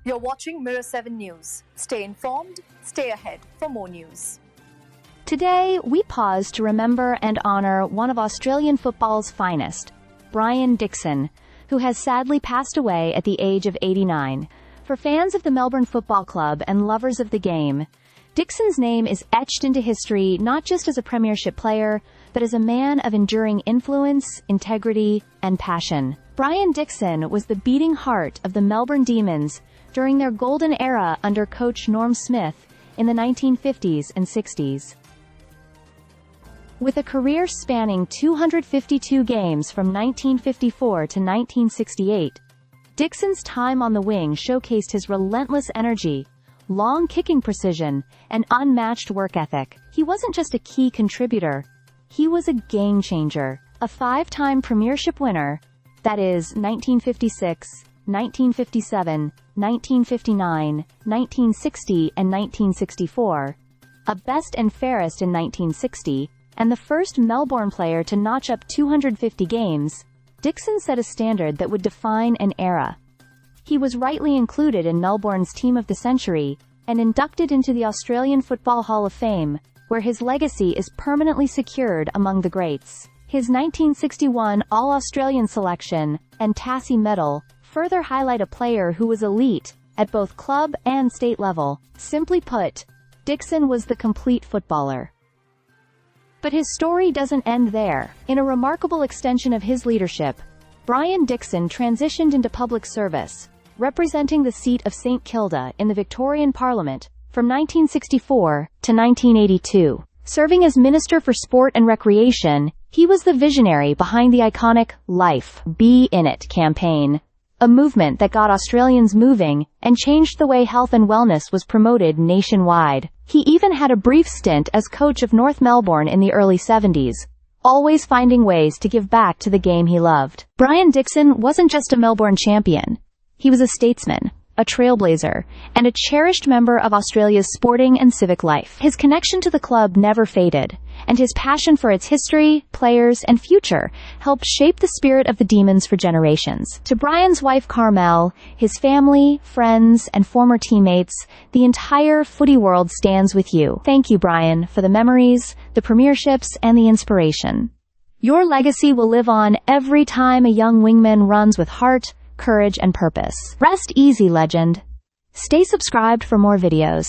You're watching Mirror 7 News. Stay informed, stay ahead for more news. Today, we pause to remember and honor one of Australian football's finest, Brian Dixon, who has sadly passed away at the age of 89. For fans of the Melbourne Football Club and lovers of the game, Dixon's name is etched into history not just as a premiership player, but as a man of enduring influence, integrity, and passion. Brian Dixon was the beating heart of the Melbourne Demons during their golden era under coach Norm Smith in the 1950s and 60s. With a career spanning 252 games from 1954 to 1968, Dixon's time on the wing showcased his relentless energy, long kicking precision, and unmatched work ethic. He wasn't just a key contributor, he was a game changer, a five-time premiership winner, that is 1956, 1957, 1959, 1960 and 1964, a best and fairest in 1960, and the first Melbourne player to notch up 250 games. Dixon set a standard that would define an era. He was rightly included in Melbourne's Team of the Century and inducted into the Australian Football Hall of Fame, where his legacy is permanently secured among the greats. His 1961 All-Australian selection and Tassie medal further highlight a player who was elite at both club and state level. Simply put, Dixon was the complete footballer. But his story doesn't end there. In a remarkable extension of his leadership, Brian Dixon transitioned into public service, representing the seat of St Kilda in the Victorian Parliament from 1964 to 1982. Serving as Minister for Sport and Recreation, he was the visionary behind the iconic Life, Be In It campaign, a movement that got Australians moving and changed the way health and wellness was promoted nationwide. He even had a brief stint as coach of North Melbourne in the early 70s, always finding ways to give back to the game he loved. Brian Dixon wasn't just a Melbourne champion. He was a statesman, a trailblazer, and a cherished member of Australia's sporting and civic life. His connection to the club never faded, and his passion for its history, players, and future helped shape the spirit of the Demons for generations. To Brian's wife Carmel, his family, friends, and former teammates, the entire footy world stands with you. Thank you, Brian, for the memories, the premierships, and the inspiration. Your legacy will live on every time a young wingman runs with heart, courage, and purpose. Rest easy, legend. Stay subscribed for more videos.